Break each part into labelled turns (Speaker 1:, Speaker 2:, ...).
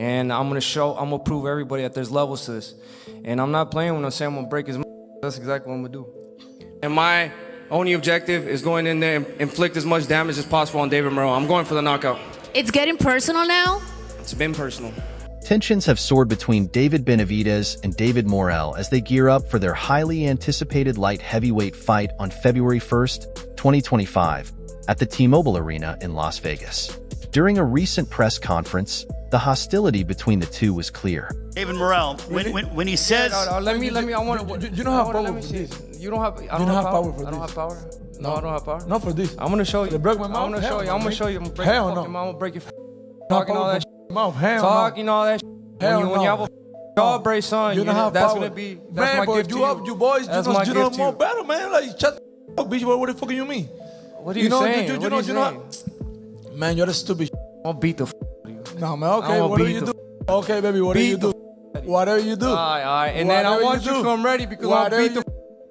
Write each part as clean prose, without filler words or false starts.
Speaker 1: And I'm gonna prove everybody that there's levels to this. And I'm not playing when I'm saying I'm gonna break his. That's exactly what I'm gonna do. And my only objective is going in there and inflict as much damage as possible on David Morrell. I'm going for the knockout.
Speaker 2: It's getting personal now?
Speaker 1: It's been personal.
Speaker 3: Tensions have soared between David Benavidez and David Morrell as they gear up for their highly anticipated light heavyweight fight on February 1st, 2025, at the T-Mobile Arena in Las Vegas. During a recent press conference, the hostility between the two was clear.
Speaker 4: David Morrell, when he says,
Speaker 1: let me. I want to.
Speaker 5: You don't have power for this.
Speaker 1: You don't have. I
Speaker 5: don't have power for this.
Speaker 1: I don't have power. No, I don't have power.
Speaker 5: Not for this.
Speaker 1: I'm gonna show you.
Speaker 5: They broke my mouth.
Speaker 1: I'm gonna show you. I'm gonna show you. I'm gonna break
Speaker 5: Hell
Speaker 1: your
Speaker 5: no.
Speaker 1: fucking mouth. I'm gonna break your
Speaker 5: Talking
Speaker 1: all that
Speaker 5: mouth. Hell
Speaker 1: talking all that
Speaker 5: Hell
Speaker 1: when you have a jaw brace on,
Speaker 5: you don't have
Speaker 1: that's
Speaker 5: power.
Speaker 1: gonna be that's
Speaker 5: man,
Speaker 1: my
Speaker 5: but
Speaker 1: gift to you.
Speaker 5: You boys,
Speaker 1: that's
Speaker 5: you
Speaker 1: my
Speaker 5: know
Speaker 1: gift to
Speaker 5: more
Speaker 1: you.
Speaker 5: better, man. Like shut the up, bitch. What the fuck do you mean?
Speaker 1: What are you saying? What are you saying?
Speaker 5: Man, you're a stupid.
Speaker 1: I'll beat the out of you.
Speaker 5: No, man. Okay, whatever you do. Okay, baby, whatever you do. Whatever you do.
Speaker 1: All right. And then I want you to come ready because I'll beat the.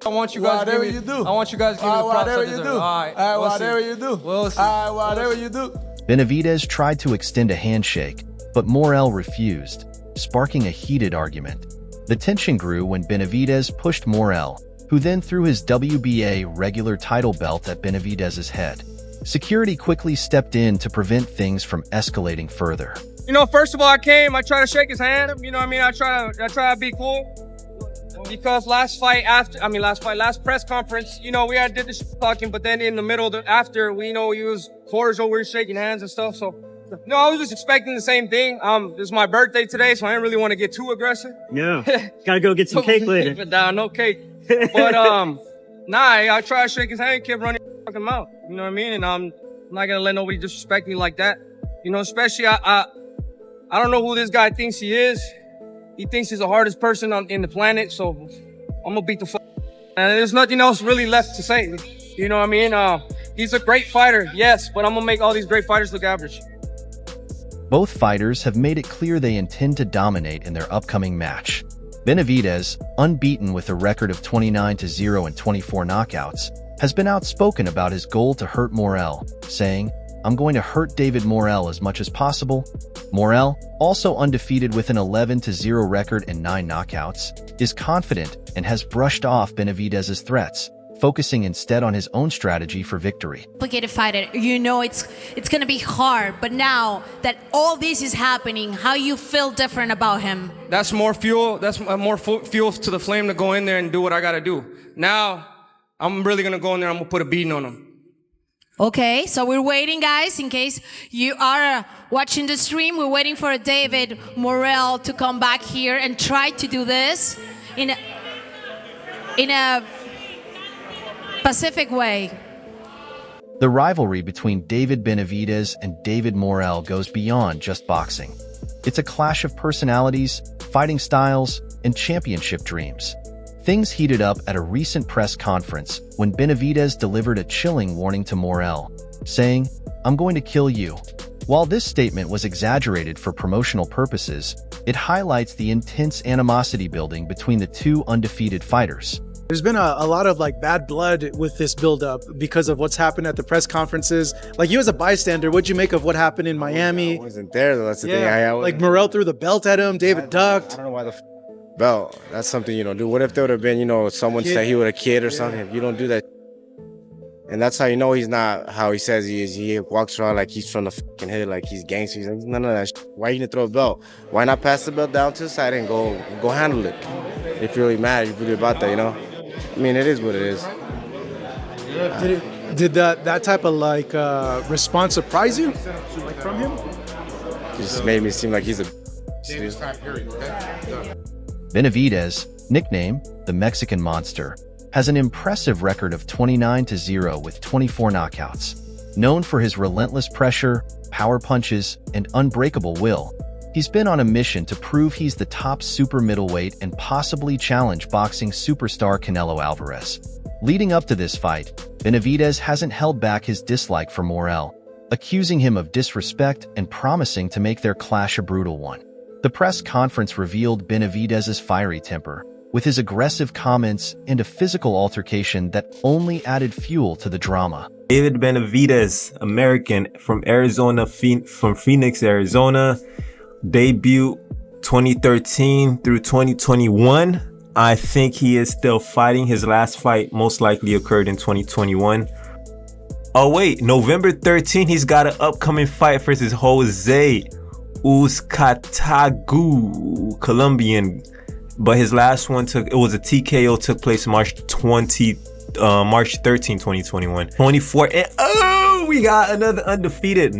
Speaker 1: I want you guys to give me. I want you guys to give me the props I deserve. All right.
Speaker 5: Whatever you do.
Speaker 1: We'll see.
Speaker 5: Whatever you do.
Speaker 3: Benavidez tried to extend a handshake, but Morrell refused, sparking a heated argument. The tension grew when Benavidez pushed Morrell, who then threw his WBA regular title belt at Benavidez's head. Security quickly stepped in to prevent things from escalating further.
Speaker 1: You know, first of all, I tried to shake his hand. You know what I mean? I try to be cool. Because last press conference, you know, we did this talking, but then in the middle after, we know he was cordial, we were shaking hands and stuff. So, no, I was just expecting the same thing. This is my birthday today, so I didn't really want to get too aggressive.
Speaker 4: yeah, gotta go get some cake later.
Speaker 1: Keep it down, no cake. But, I tried to shake his hand, kept running his fucking mouth. You know what I mean? And I'm not gonna let nobody disrespect me like that. You know, especially I don't know who this guy thinks he is. He thinks he's the hardest person in the planet, so I'm gonna beat the fuck. And there's nothing else really left to say. You know what I mean? He's a great fighter, yes, but I'm gonna make all these great fighters look average.
Speaker 3: Both fighters have made it clear they intend to dominate in their upcoming match. Benavidez, unbeaten with a record of 29-0 and 24 knockouts, has been outspoken about his goal to hurt Morrell, saying, "I'm going to hurt David Morrell as much as possible." Morrell, also undefeated with an 11-0 record and 9 knockouts, is confident and has brushed off Benavidez's threats, focusing instead on his own strategy for victory.
Speaker 2: Complicated fighter, you know it's gonna be hard, but now that all this is happening, how you feel different about him?
Speaker 1: That's more fuel. That's more fuel to the flame to go in there and do what I gotta do. Now, I'm really gonna go in there. I'm gonna put a beating on him.
Speaker 2: Okay, so we're waiting, guys, in case you are watching the stream. We're waiting for David Morrell to come back here and try to do this in a Pacific way.
Speaker 3: The rivalry between David Benavidez and David Morrell goes beyond just boxing. It's a clash of personalities, fighting styles, and championship dreams. Things heated up at a recent press conference when Benavidez delivered a chilling warning to Morrell, saying, "I'm going to kill you." While this statement was exaggerated for promotional purposes, it highlights the intense animosity building between the two undefeated fighters.
Speaker 6: There's been a lot of bad blood with this buildup because of what's happened at the press conferences. You as a bystander, what'd you make of what happened in Miami?
Speaker 7: I wasn't there though. That's the thing.
Speaker 6: Morrell threw the belt at him. David ducked.
Speaker 7: I don't know why the belt. That's something you don't do. What if there would have been, someone said he was a kid or something? You don't do that. And that's how you know he's not how he says he is. He walks around like he's from the fucking hood, like he's gangster. He's like, none of that shit. Why are you gonna throw a belt? Why not pass the belt down to the side and go handle it? If you're really mad, if you're really about that, I mean, it is what it is.
Speaker 6: Did that type of response surprise you, from him?
Speaker 7: It just made me seem like he's a.
Speaker 3: Benavidez, nicknamed the Mexican Monster, has an impressive record of 29-0 with 24 knockouts. Known for his relentless pressure, power punches, and unbreakable will, he's been on a mission to prove he's the top super middleweight and possibly challenge boxing superstar Canelo Alvarez. Leading up to this fight, Benavidez hasn't held back his dislike for Morrell, accusing him of disrespect and promising to make their clash a brutal one. The press conference revealed Benavidez's fiery temper, with his aggressive comments and a physical altercation that only added fuel to the drama.
Speaker 8: David Benavidez, American from Arizona, from Phoenix, Arizona. debut 2013 through 2021. I think he is still fighting. His last fight most likely occurred in 2021. Oh wait, November 13, he's got an upcoming fight versus Jose Uzcatagu, Colombian. But his last one it was a TKO, took place March 13, 2021. 24, and oh, we got another undefeated.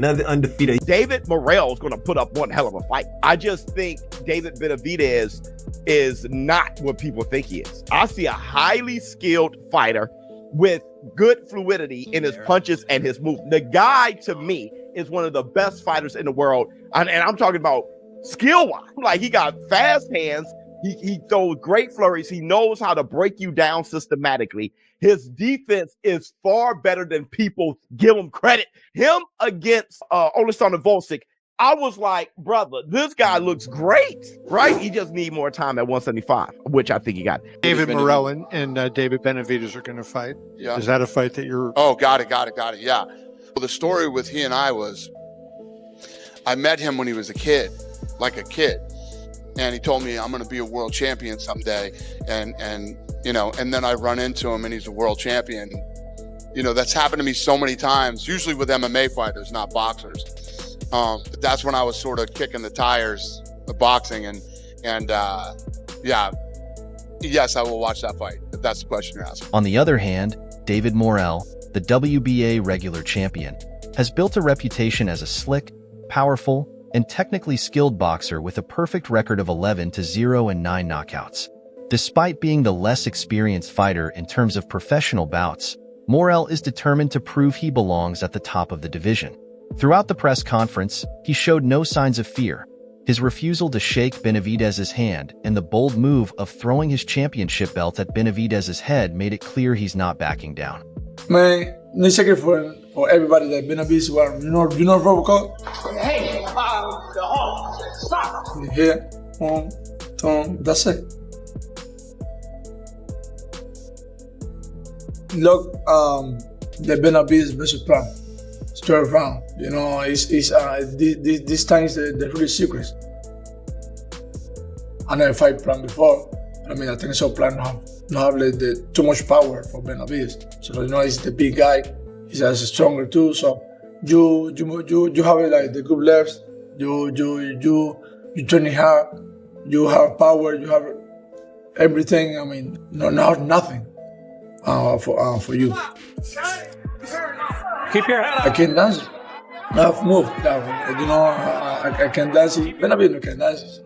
Speaker 9: David Morrell is going to put up one hell of a fight. I just think David Benavidez is not what people think he is. I see a highly skilled fighter with good fluidity in his punches and his moves. The guy, to me, is one of the best fighters in the world. And I'm talking about skill-wise. Like, he got fast hands. He throws great flurries. He knows how to break you down systematically. His defense is far better than people give him credit. Him against Oleksandr Volcic, I was like, brother, this guy looks great, right? He just need more time at 175, which I think he got.
Speaker 10: David Morrell and David Benavidez are going to fight. Yeah. Is that a fight that you're...
Speaker 11: Oh, got it. Yeah. Well, the story with he and I was, I met him when he was a kid. And he told me, I'm going to be a world champion someday. And you know, and then I run into him and he's a world champion. You know, that's happened to me so many times, usually with MMA fighters, not boxers. But that's when I was sort of kicking the tires of boxing. And yeah, yes, I will watch that fight, if that's the question you're asking.
Speaker 3: On the other hand, David Morrell, the WBA regular champion, has built a reputation as a slick, powerful, and technically skilled boxer with a perfect record of 11-0 and 9 knockouts. Despite being the less experienced fighter in terms of professional bouts, Morrell is determined to prove he belongs at the top of the division. Throughout the press conference, he showed no signs of fear. His refusal to shake Benavidez's hand and the bold move of throwing his championship belt at Benavidez's head made it clear he's not backing down.
Speaker 5: Man, no secret for everybody that Benavidez was, you know Robocop? Hey, stop! Here, that's it. Look, the Benavidez versus plan. Third round, you know, these times the really secrets. I never fight plan before. I mean, I think so plan not have like too much power for Benavidez. So you know, he's the big guy. He's as stronger too. So you have like the good lefts. You training hard. You have power. You have everything. I mean, not nothing for you.
Speaker 1: Keep your head up.
Speaker 5: I can dance. I've moved. You know, I can dance. Benavidez can dance.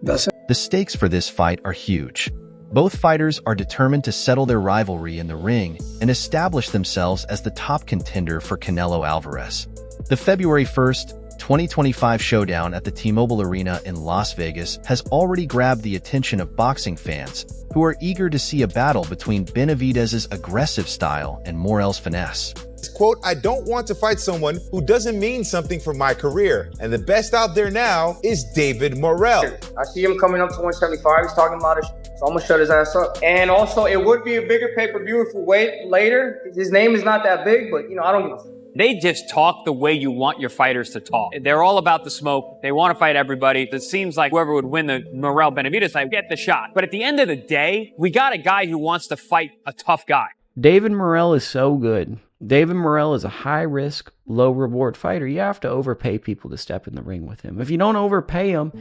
Speaker 5: That's it.
Speaker 3: The stakes for this fight are huge. Both fighters are determined to settle their rivalry in the ring and establish themselves as the top contender for Canelo Alvarez. The February 1st, 2025 showdown at the T-Mobile Arena in Las Vegas has already grabbed the attention of boxing fans who are eager to see a battle between Benavidez's aggressive style and Morrell's finesse.
Speaker 12: Quote, I don't want to fight someone who doesn't mean something for my career. And the best out there now is David Morrell.
Speaker 1: I see him coming up to 175. He's talking a lot of shit, so I'm going to shut his ass up. And also, it would be a bigger pay-per-view if we wait later. His name is not that big, but, you know, I don't give a fuck.
Speaker 13: They just talk the way you want your fighters to talk. They're all about the smoke. They want to fight everybody. It seems like whoever would win the Morrell-Benavidez fight get the shot. But at the end of the day, we got a guy who wants to fight a tough guy.
Speaker 14: David Morrell is so good. David Morrell is a high-risk, low-reward fighter. You have to overpay people to step in the ring with him. If you don't overpay him,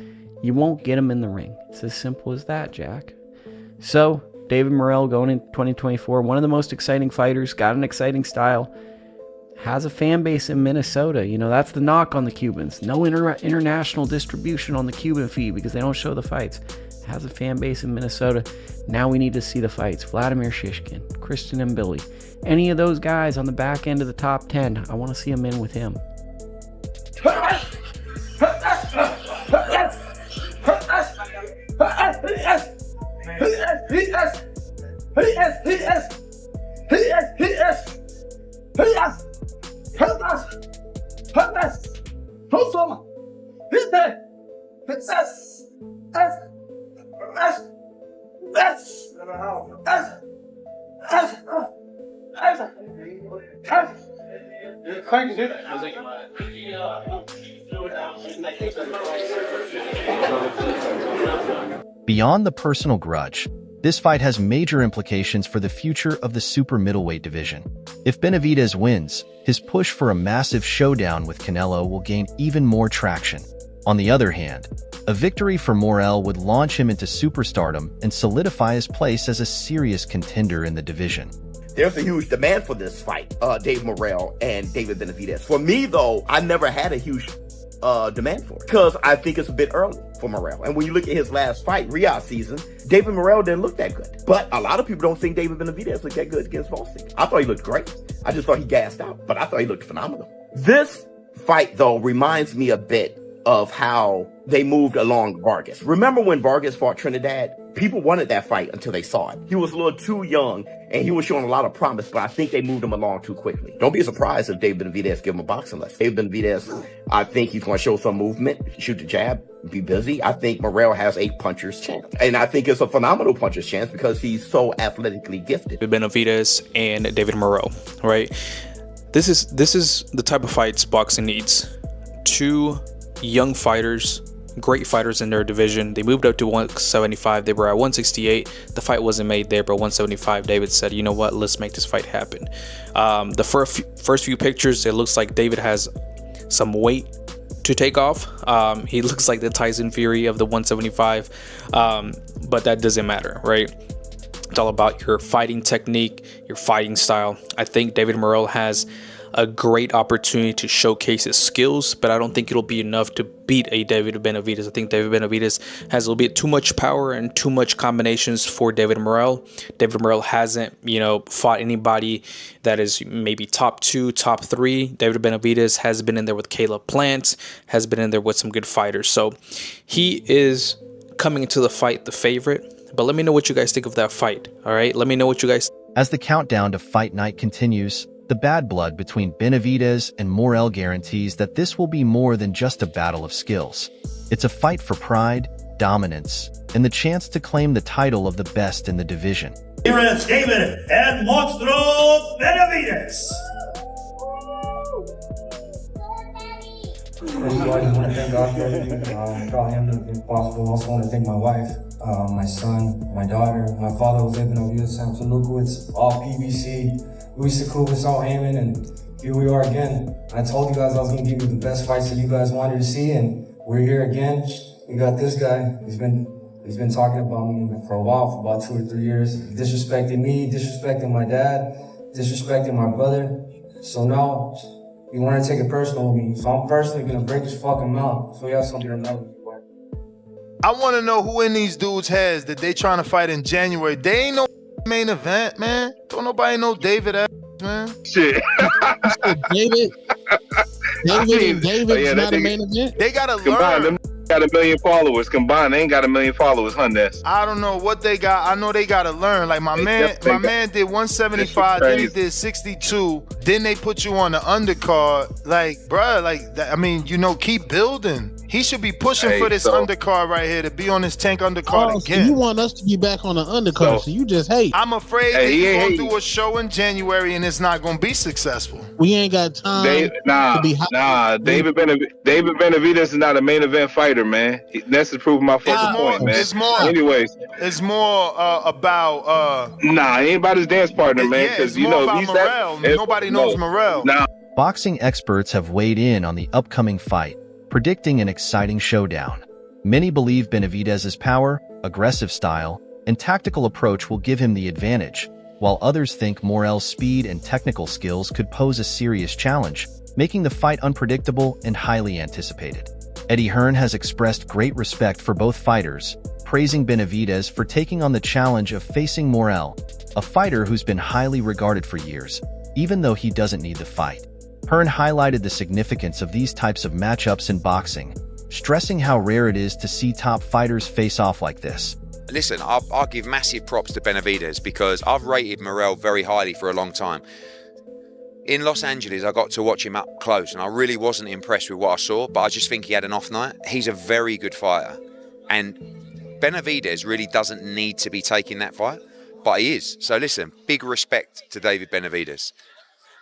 Speaker 14: you won't get him in the ring. It's as simple as that, Jack. So, David Morrell going in 2024, one of the most exciting fighters, got an exciting style, has a fan base in Minnesota. You know, that's the knock on the Cubans. No international distribution on the Cuban feed because they don't show the fights. Has a fan base in Minnesota. Now we need to see the fights. Vladimir Shishkin, Christian and Billy. Any of those guys on the back end of the top 10, I want to see them in with him.
Speaker 1: Thank you, dude.
Speaker 3: Beyond the personal grudge, this fight has major implications for the future of the super middleweight division. If Benavidez wins, his push for a massive showdown with Canelo will gain even more traction. On the other hand, a victory for Morrel would launch him into superstardom and solidify his place as a serious contender in the division.
Speaker 9: There's a huge demand for this fight, David Morrell and David Benavidez. For me, though, I never had a huge demand for it because I think it's a bit early for Morrell. And when you look at his last fight, Riyadh season, David Morrell didn't look that good. But a lot of people don't think David Benavidez looked that good against Boston. I thought he looked great. I just thought he gassed out, but I thought he looked phenomenal. This fight, though, reminds me a bit of how they moved along Vargas. Remember when Vargas fought Trinidad? People wanted that fight until they saw it. He was a little too young, and he was showing a lot of promise, but I think they moved him along too quickly. Don't be surprised if David Benavidez give him a boxing lesson. David Benavidez, I think he's going to show some movement, shoot the jab, be busy. I think Morrell has a puncher's chance, and I think it's a phenomenal puncher's chance because he's so athletically gifted.
Speaker 15: Benavidez and David Morrell, right? This is the type of fights boxing needs. Two young fighters, great fighters in their division. They moved up to 175. They were at 168. The fight wasn't made there, but 175, David said, you know what, let's make this fight happen. The first few pictures, it looks like David has some weight to take off. He looks like the Tyson Fury of the 175, but that doesn't matter, right? It's all about your fighting technique, your fighting style. I think David Morrell has a great opportunity to showcase his skills, but I don't think it'll be enough to beat a David Benavidez. I think David Benavidez has a little bit too much power and too much combinations for David Morrell. David Morrell hasn't, fought anybody that is maybe top 2, top 3. David Benavidez has been in there with Caleb Plant, has been in there with some good fighters. So he is coming into the fight the favorite. But let me know what you guys think of that fight. All right, let me know what you guys.
Speaker 3: As the countdown to fight night continues, the bad blood between Benavidez and Morrel guarantees that this will be more than just a battle of skills. It's a fight for pride, dominance, and the chance to claim the title of the best in the division.
Speaker 16: Here is David El Monstruo Benavidez.
Speaker 17: First of all, I just want to thank God for everything. Without him, it would be impossible. I also want to thank my wife, my son, my daughter. My father was Benavidez, Samson Lukowitz, all PBC. We used to cool with Saul Heyman, and here we are again. I told you guys I was going to give you the best fights that you guys wanted to see, and we're here again. We got this guy. He's been talking about me for a while, for about 2 or 3 years. Disrespecting me, disrespecting my dad, disrespecting my brother. So now, you want to take it personal with me. So I'm personally going to break his fucking mouth. So you have something to remember.
Speaker 18: I want to know who in these dudes' heads that they trying to fight in January. They ain't no main event, man. Don't nobody know David ass, man.
Speaker 19: Shit. David's not a main event.
Speaker 18: They gotta
Speaker 19: Combined,
Speaker 18: learn.
Speaker 19: them got 1 million followers. Combined, they ain't got 1 million followers, Hundes.
Speaker 18: I don't know what they got. I know they gotta learn. Like my man did 175, then he did 62. Then they put you on the undercard. Like, bruh, keep building. He should be pushing for this undercard right here to be on this tank undercard again.
Speaker 19: So you want us to be back on the undercard, so you just hate.
Speaker 18: I'm afraid that he's going to do a show in January and it's not going to be successful.
Speaker 19: We ain't got time to be hot.
Speaker 7: David Benavidez is not a main event fighter, man. That's to prove my fucking point, man.
Speaker 18: It's more.
Speaker 7: Anyways.
Speaker 18: It's more about.
Speaker 7: He ain't about his dance partner, man.
Speaker 18: It's more about Morrell. Nobody knows Morrell.
Speaker 3: Boxing experts have weighed in on the upcoming fight, predicting an exciting showdown. Many believe Benavidez's power, aggressive style, and tactical approach will give him the advantage, while others think Morrel's speed and technical skills could pose a serious challenge, making the fight unpredictable and highly anticipated. Eddie Hearn has expressed great respect for both fighters, praising Benavidez for taking on the challenge of facing Morrel, a fighter who's been highly regarded for years, even though he doesn't need the fight. Hearn highlighted the significance of these types of matchups in boxing, stressing how rare it is to see top fighters face off like this.
Speaker 20: Listen, I'll give massive props to Benavidez because I've rated Morrell very highly for a long time. In Los Angeles, I got to watch him up close and I really wasn't impressed with what I saw, but I just think he had an off night. He's a very good fighter. And Benavidez really doesn't need to be taking that fight, but he is. So listen, big respect to David Benavidez.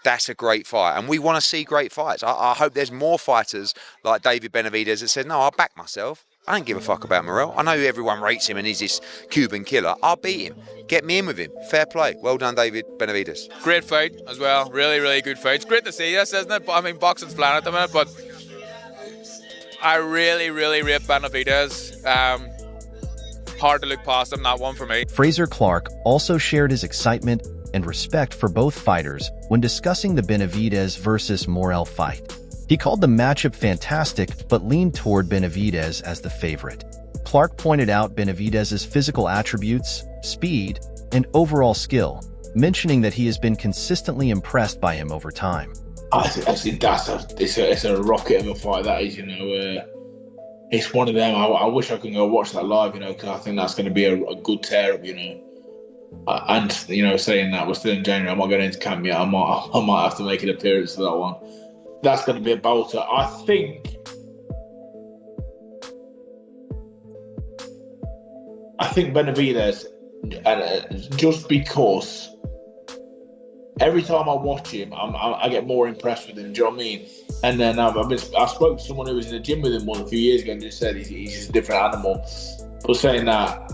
Speaker 20: that's a great fight. And we want to see great fights. I hope there's more fighters like David Benavidez that said, no, I'll back myself. I don't give a fuck about Morrel. I know everyone rates him and he's this Cuban killer. I'll beat him. Get me in with him. Fair play. Well done, David Benavidez.
Speaker 21: Great fight as well. Really, really good fight. It's great to see this, isn't it? I mean, boxing's flat at the minute, but I really, really rate Benavidez. Hard to look past him, that one for me.
Speaker 3: Fraser Clark also shared his excitement and respect for both fighters when discussing the Benavidez versus Morrel fight. He called the matchup fantastic, but leaned toward Benavidez as the favorite. Clark pointed out Benavidez's physical attributes, speed, and overall skill, mentioning that he has been consistently impressed by him over time.
Speaker 22: I think it's a rocket of a fight, that is, it's one of them. I wish I could go watch that live, because I think that's going to be a good tear-up, and, saying that we're still in January, I'm not going into camp yet. I might have to make an appearance for that one. That's going to be a bolter. I think Benavidez, just because every time I watch him, I get more impressed with him. Do you know what I mean? And then I spoke to someone who was in the gym with him a few years ago and just said he's just a different animal. But saying that,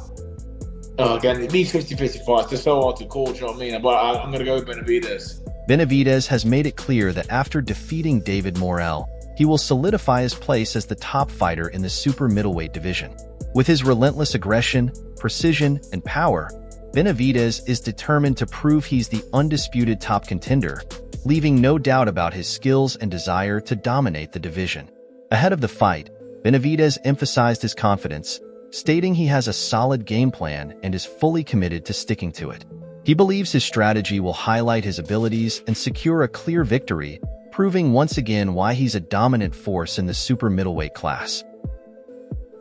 Speaker 22: again, these 50-50 fights, they're so hard to call. Do you know what I mean? But I'm going to go with Benavidez.
Speaker 3: Benavidez has made it clear that after defeating David Morrell, he will solidify his place as the top fighter in the super middleweight division. With his relentless aggression, precision, and power, Benavidez is determined to prove he's the undisputed top contender, leaving no doubt about his skills and desire to dominate the division. Ahead of the fight, Benavidez emphasized his confidence, stating he has a solid game plan and is fully committed to sticking to it. He believes his strategy will highlight his abilities and secure a clear victory, proving once again why he's a dominant force in the super middleweight class.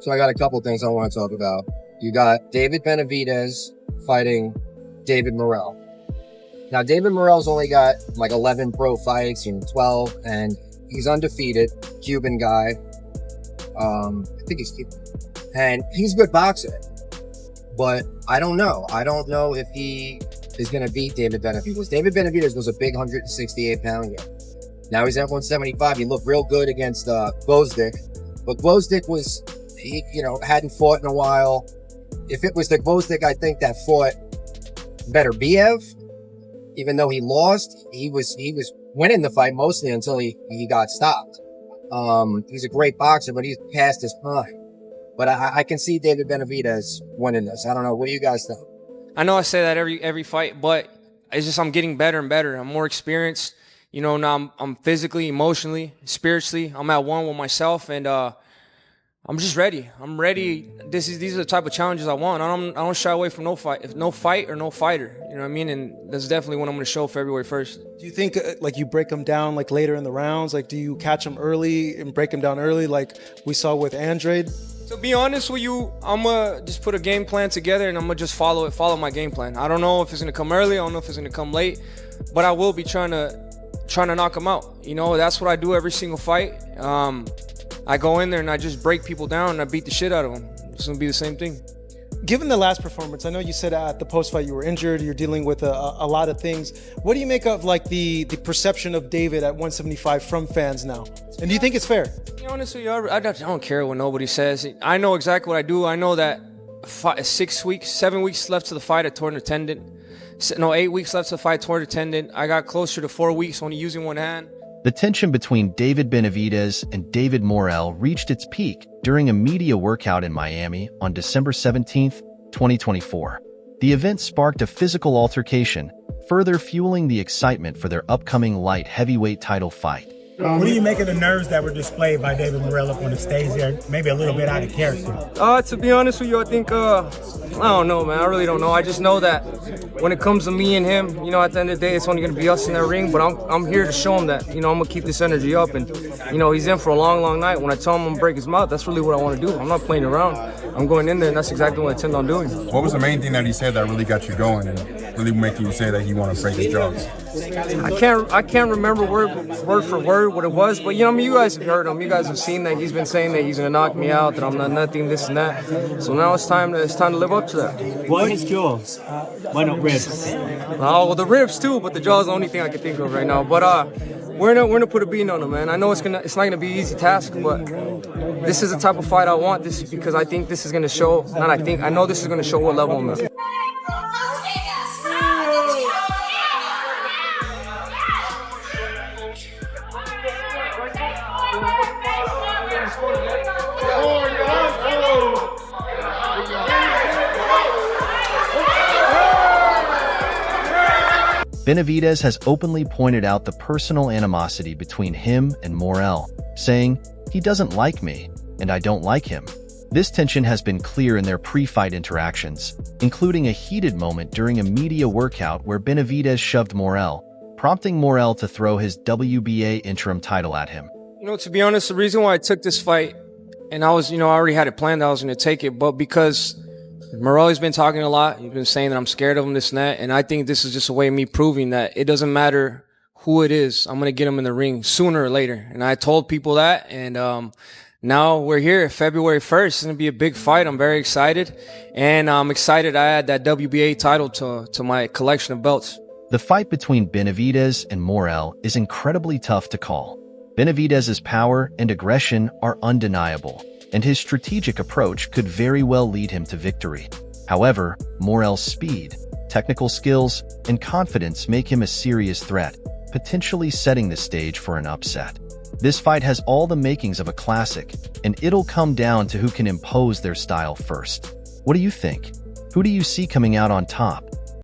Speaker 23: So I got a couple things I want to talk about. You got David Benavidez fighting David Morrell. Now, David Morrell's only got like 11 pro fights, 12, and he's undefeated, Cuban guy. I think he's Cuban. And he's a good boxer. But I don't know. I don't know if he is going to beat David Benavidez. David Benavidez was a big 168-pounder. Now he's at 175. He looked real good against Gvozdyk. But Gvozdyk was, hadn't fought in a while. If it was the Gvozdyk, I think that fought Beterbiev, even though he lost, he was winning the fight mostly until he got stopped. He's a great boxer, but he's past his prime. But I can see David Benavidez winning this. I don't know. What do you guys think?
Speaker 1: I know I say that every fight, but it's just I'm getting better and better. I'm more experienced. Now I'm physically, emotionally, spiritually. I'm at one with myself, and I'm just ready. I'm ready. These are the type of challenges I want. I don't shy away from no fight. If no fight or no fighter, you know what I mean? And that's definitely what I'm going to show February 1st.
Speaker 6: Do you think you break them down later in the rounds? Do you catch them early and break them down early like we saw with Andrade?
Speaker 1: To be honest with you, I'm going to just put a game plan together and I'm going to just follow my game plan. I don't know if it's going to come early. I don't know if it's going to come late, but I will be trying to knock them out. That's what I do every single fight. I go in there and I just break people down and I beat the shit out of them. It's going to be the same thing.
Speaker 6: Given the last performance, I know you said at the post-fight you were injured, you're dealing with a lot of things. What do you make of the perception of David at 175 from fans now? And do you think it's fair?
Speaker 1: To be honest with you, I don't care what nobody says. I know exactly what I do. I know that 7 weeks left to the fight, I tore an tendon. 8 weeks left to the fight, tore the tendon. I got closer to 4 weeks only using one hand.
Speaker 3: The tension between David Benavidez and David Morrell reached its peak during a media workout in Miami on December 17, 2024. The event sparked a physical altercation, further fueling the excitement for their upcoming light heavyweight title fight.
Speaker 24: What do you make of the nerves that were displayed by David Morrell up on the stage there? Maybe a little bit out of character.
Speaker 1: To be honest with you, I think, I don't know, man. I really don't know. I just know that when it comes to me and him, at the end of the day, it's only going to be us in that ring. But I'm here to show him that, I'm going to keep this energy up. And, he's in for a long, long night. When I tell him I'm going to break his mouth, that's really what I want to do. I'm not playing around. I'm going in there, and that's exactly what I intend on doing.
Speaker 2: What was the main thing that he said that really got you going and really making you say that he want to break his jaws?
Speaker 1: I can't remember word for word what it was, but you know, I mean, you guys have heard him. You guys have seen that he's been saying that he's gonna knock me out, that I'm not nothing, this and that. So now it's time to live up to that.
Speaker 24: Why his jaws? Why not ribs?
Speaker 1: Oh, well, the ribs too, but the jaw's the only thing I can think of right now. But we're gonna put a beat on him, man. I know it's not gonna be an easy task, but this is the type of fight I want. This is because I think this is gonna show. I know this is gonna show what level I'm at.
Speaker 3: Benavidez has openly pointed out the personal animosity between him and Morrel, saying, "He doesn't like me, and I don't like him." This tension has been clear in their pre-fight interactions, including a heated moment during a media workout where Benavidez shoved Morrel, prompting Morrel to throw his WBA interim title at him.
Speaker 1: You know, to be honest, the reason why I took this fight, and I already had it planned that I was going to take it, but because Morrel's been talking a lot. He's been saying that I'm scared of him, this and that. And I think this is just a way of me proving that it doesn't matter who it is. I'm going to get him in the ring sooner or later. And I told people that. And now we're here, February 1st. It's going to be a big fight. I'm very excited. And I'm excited I add that WBA title to my collection of belts.
Speaker 3: The fight between Benavidez and Morrel is incredibly tough to call. Benavidez's power and aggression are undeniable, and his strategic approach could very well lead him to victory. However, Morrel's speed, technical skills, and confidence make him a serious threat, potentially setting the stage for an upset. This fight has all the makings of a classic, and it'll come down to who can impose their style first. What do you think? Who do you see coming out on top?